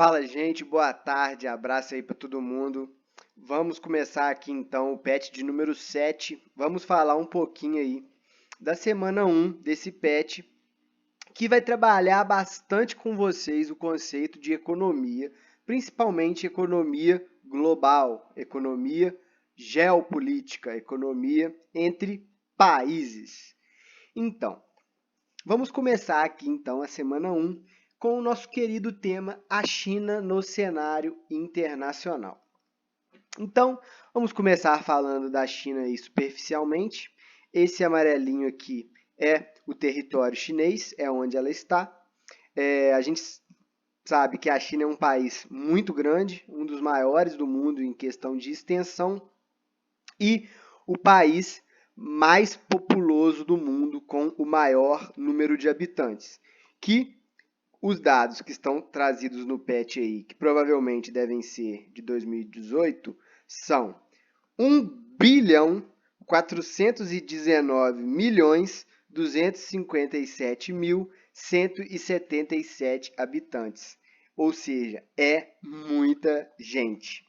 Fala, gente, boa tarde, abraço aí para todo mundo. Vamos começar aqui então o patch de número 7. Vamos falar um pouquinho aí da semana um desse patch, que vai trabalhar bastante com vocês o conceito de economia, principalmente economia global, economia geopolítica, economia entre países. Então, vamos começar aqui então a semana um com o nosso querido tema a China no cenário internacional. Então, vamos começar falando da China aí superficialmente. Esse amarelinho aqui é o território chinês, é onde ela está. A gente sabe que a China é um país muito grande, um dos maiores do mundo em questão de extensão e o país mais populoso do mundo com o maior número de habitantes, que os dados que estão trazidos no patch aí, que provavelmente devem ser de 2018, são 1 bilhão 419 milhões 257 mil 177 habitantes. Ou seja, é muita gente.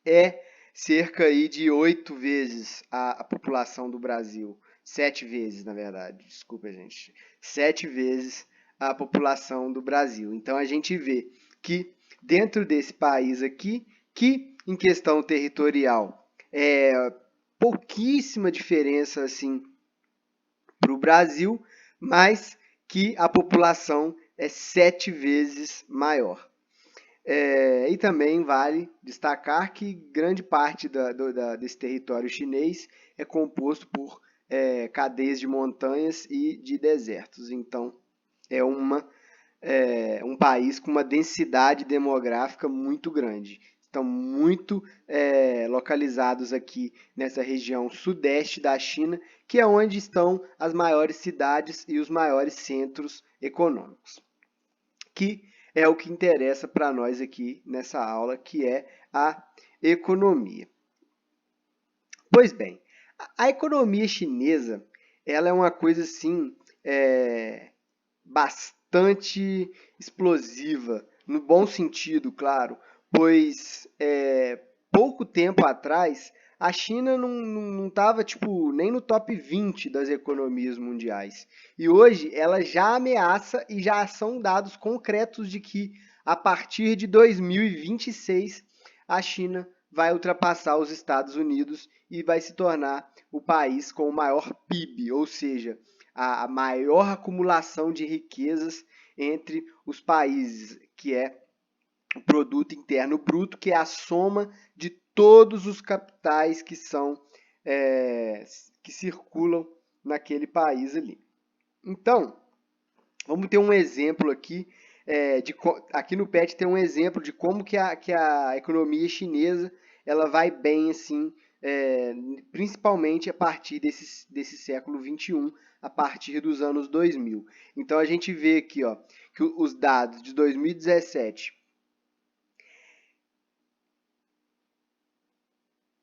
É cerca aí de 8 vezes a população do Brasil. 7 vezes, na verdade. Desculpa, gente. 7 vezes a população do Brasil. Então, a gente vê que dentro desse país aqui, que em questão territorial é pouquíssima diferença assim para o Brasil, mas que a população é 7 vezes maior. E também vale destacar que grande parte desse território chinês é composto por cadeias de montanhas e de desertos. Então, é um país com uma densidade demográfica muito grande. Estão muito localizados aqui nessa região sudeste da China, que é onde estão as maiores cidades e os maiores centros econômicos, que é o que interessa para nós aqui nessa aula, que é a economia. Pois bem, a economia chinesa, ela é uma coisa assim, bastante explosiva, no bom sentido, claro, pois pouco tempo atrás a China não estava tipo, nem no top 20 das economias mundiais. E hoje ela já ameaça e já são dados concretos de que a partir de 2026 a China vai ultrapassar os Estados Unidos e vai se tornar o país com o maior PIB, ou seja, a maior acumulação de riquezas entre os países, que é o produto interno bruto, que é a soma de todos os capitais que que circulam naquele país ali. Então, vamos ter um exemplo aqui. Aqui no PET tem um exemplo de como que a economia chinesa ela vai bem assim, principalmente a partir desse século XXI, a partir dos anos 2000. Então a gente vê aqui, ó, que os dados de 2017,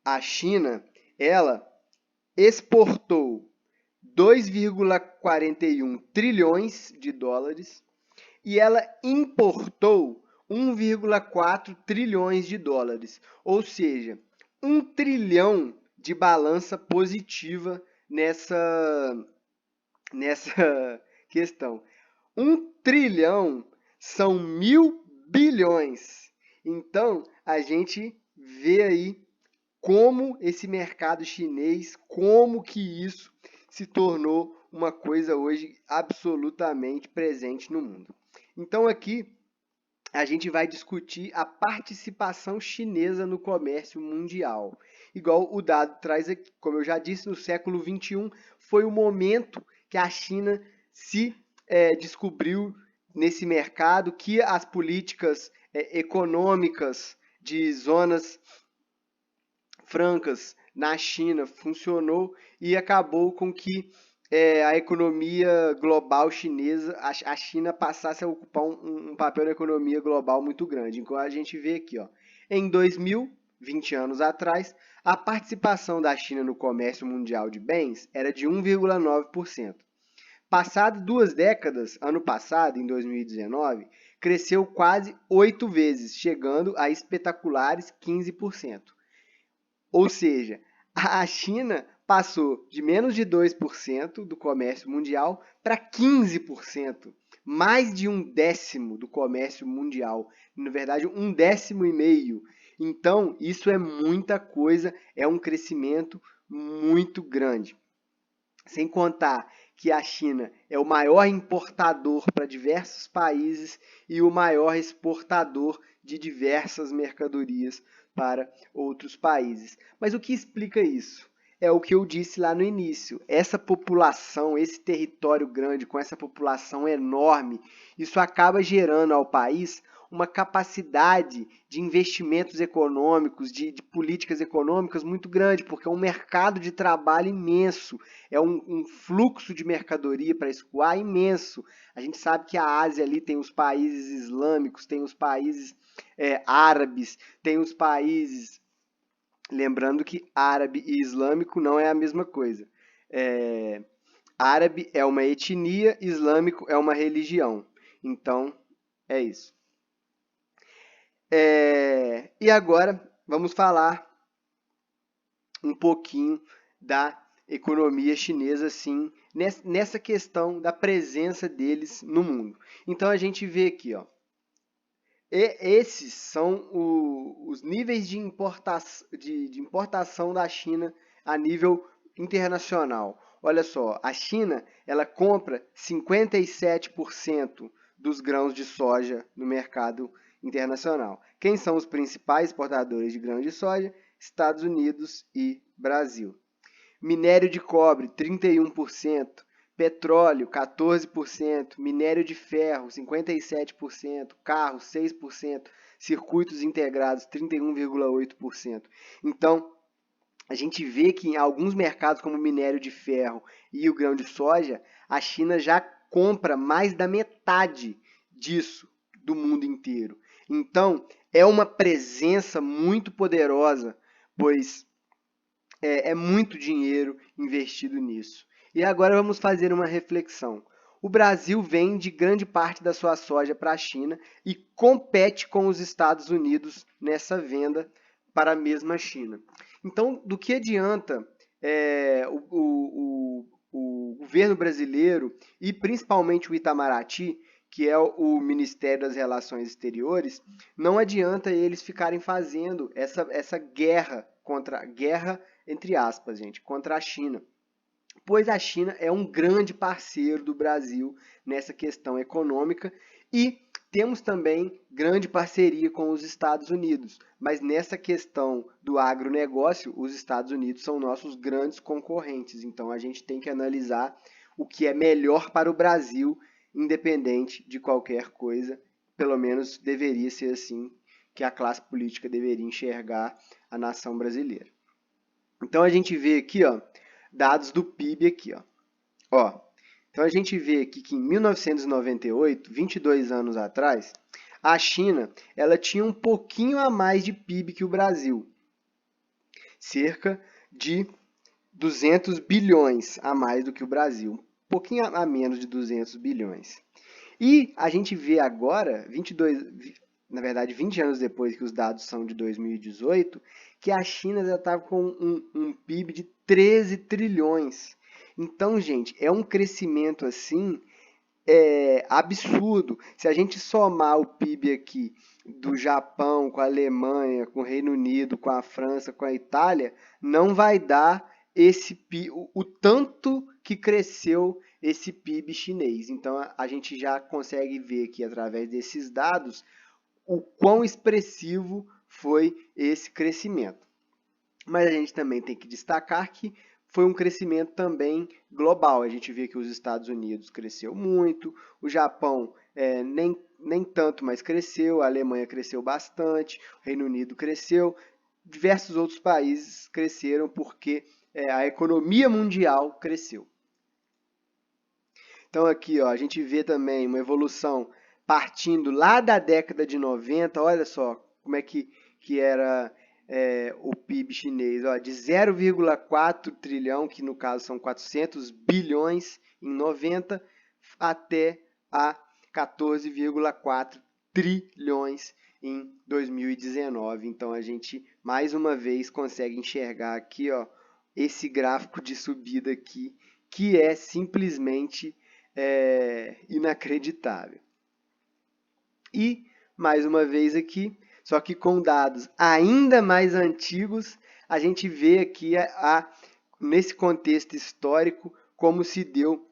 a China ela exportou 2,41 trilhões de dólares e ela importou 1,4 trilhões de dólares, ou seja, 1 trilhão de balança positiva nessa questão. 1 trilhão são 1.000 bilhões. Então, a gente vê aí como esse mercado chinês, como que isso se tornou uma coisa hoje absolutamente presente no mundo. Então aqui a gente vai discutir a participação chinesa no comércio mundial. Igual o dado traz aqui, como eu já disse, no século XXI foi o momento que a China se descobriu nesse mercado, que as políticas econômicas de zonas francas na China funcionou e acabou com que a economia global chinesa, a China passasse a ocupar um papel na economia global muito grande. Então a gente vê aqui, ó, em 2000, 20 anos atrás, a participação da China no comércio mundial de bens era de 1,9%. Passado 2 décadas, ano passado, em 2019, cresceu quase 8 vezes, chegando a espetaculares 15%. Ou seja, a China passou de menos de 2% do comércio mundial para 15%, mais de um décimo do comércio mundial, na verdade, um décimo e meio. Então, isso é muita coisa, é um crescimento muito grande. Sem contar que a China é o maior importador para diversos países e o maior exportador de diversas mercadorias para outros países. Mas o que explica isso? É o que eu disse lá no início. Essa população, esse território grande, com essa população enorme, isso acaba gerando ao país uma capacidade de investimentos econômicos, de políticas econômicas muito grande, porque é um mercado de trabalho imenso, é um fluxo de mercadoria para escoar imenso. A gente sabe que a Ásia ali tem os países islâmicos, tem os países árabes, tem os países... Lembrando que árabe e islâmico não é a mesma coisa. Árabe é uma etnia, islâmico é uma religião. Então, é isso. E agora vamos falar um pouquinho da economia chinesa, sim, nessa questão da presença deles no mundo. Então a gente vê aqui, ó, esses são os níveis de importação da China a nível internacional. Olha só, a China ela compra 57% dos grãos de soja no mercado internacional. Quem são os principais exportadores de grãos de soja? Estados Unidos e Brasil. Minério de cobre, 31%. Petróleo, 14%. Minério de ferro, 57%. Carros, 6%. Circuitos integrados, 31,8%. Então, a gente vê que em alguns mercados, como o minério de ferro e o grão de soja, a China já compra mais da metade disso do mundo inteiro. Então, é uma presença muito poderosa, pois é muito dinheiro investido nisso. E agora vamos fazer uma reflexão. O Brasil vende grande parte da sua soja para a China e compete com os Estados Unidos nessa venda para a mesma China. Então, do que adianta o governo brasileiro e principalmente o Itamaraty, que é o Ministério das Relações Exteriores, não adianta eles ficarem fazendo essa guerra entre aspas, gente, contra a China. Pois a China é um grande parceiro do Brasil nessa questão econômica e temos também grande parceria com os Estados Unidos, mas nessa questão do agronegócio, os Estados Unidos são nossos grandes concorrentes, então a gente tem que analisar o que é melhor para o Brasil, independente de qualquer coisa, pelo menos deveria ser assim que a classe política deveria enxergar a nação brasileira. Então a gente vê aqui, ó, dados do PIB aqui, ó. Então a gente vê aqui que em 1998, 22 anos atrás, a China ela tinha um pouquinho a mais de PIB que o Brasil, cerca de 200 bilhões a mais do que o Brasil, um pouquinho a menos de 200 bilhões. E a gente vê agora, 20 anos depois que os dados são de 2018, que a China já está com um PIB de 13 trilhões. Então, gente, é um crescimento assim absurdo. Se a gente somar o PIB aqui do Japão com a Alemanha, com o Reino Unido, com a França, com a Itália, não vai dar o tanto que cresceu esse PIB chinês. Então, a gente já consegue ver aqui, através desses dados, o quão expressivo foi esse crescimento. Mas a gente também tem que destacar que foi um crescimento também global. A gente vê que os Estados Unidos cresceu muito, o Japão nem tanto, mas cresceu, a Alemanha cresceu bastante, o Reino Unido cresceu, diversos outros países cresceram porque a economia mundial cresceu. Então aqui, ó, a gente vê também uma evolução partindo lá da década de 90, olha só como é que era o PIB chinês, ó, de 0,4 trilhão, que no caso são 400 bilhões em 90 até a 14,4 trilhões em 2019. Então a gente mais uma vez consegue enxergar aqui, ó, esse gráfico de subida aqui, que é simplesmente inacreditável. E mais uma vez aqui, só que com dados ainda mais antigos, a gente vê aqui nesse contexto histórico como se deu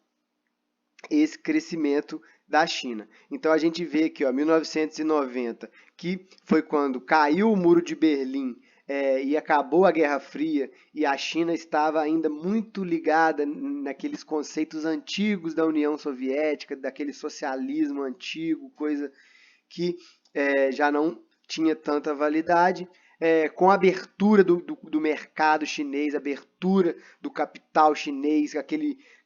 esse crescimento da China. Então a gente vê aqui, ó, 1990, que foi quando caiu o Muro de Berlim e acabou a Guerra Fria, e a China estava ainda muito ligada naqueles conceitos antigos da União Soviética, daquele socialismo antigo, coisa que já não tinha tanta validade. Com a abertura do mercado chinês, abertura do capital chinês,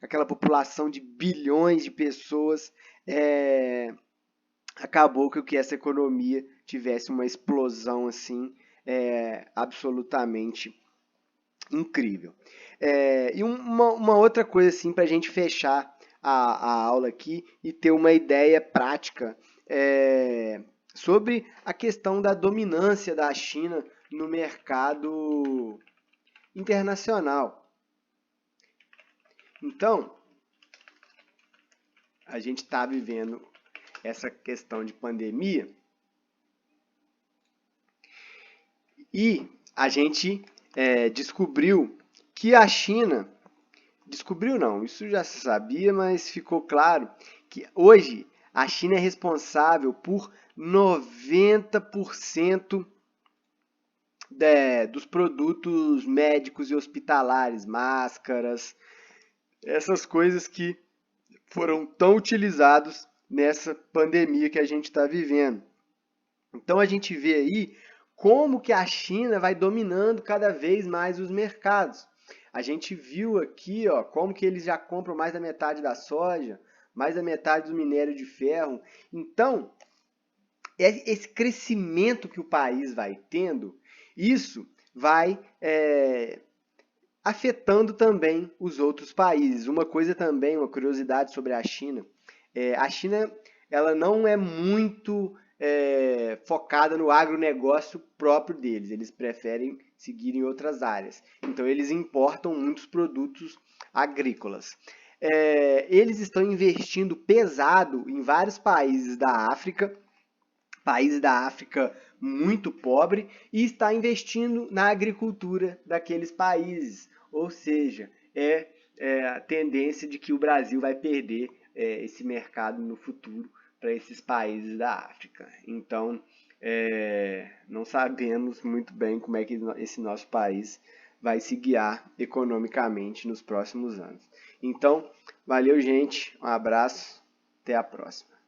aquela população de bilhões de pessoas, acabou que essa economia tivesse uma explosão assim absolutamente incrível. E uma outra coisa assim para a gente fechar a aula aqui e ter uma ideia prática sobre a questão da dominância da China no mercado internacional. Então, a gente está vivendo essa questão de pandemia e a gente descobriu que a China, descobriu não, isso já se sabia, mas ficou claro que hoje a China é responsável por 90% dos produtos médicos e hospitalares, máscaras, essas coisas que foram tão utilizados nessa pandemia que a gente está vivendo. Então a gente vê aí como que a China vai dominando cada vez mais os mercados. A gente viu aqui, ó, como que eles já compram mais da metade da soja, mais da metade do minério de ferro. Então, esse crescimento que o país vai tendo, isso vai afetando também os outros países. Uma coisa também, uma curiosidade sobre a China ela não é muito focada no agronegócio próprio deles, eles preferem seguir em outras áreas. Então eles importam muitos produtos agrícolas. Eles estão investindo pesado em vários países da África muito pobre, e está investindo na agricultura daqueles países. Ou seja, a tendência de que o Brasil vai perder esse mercado no futuro para esses países da África. Então, não sabemos muito bem como é que esse nosso país vai se guiar economicamente nos próximos anos. Então, valeu, gente. Um abraço. Até a próxima.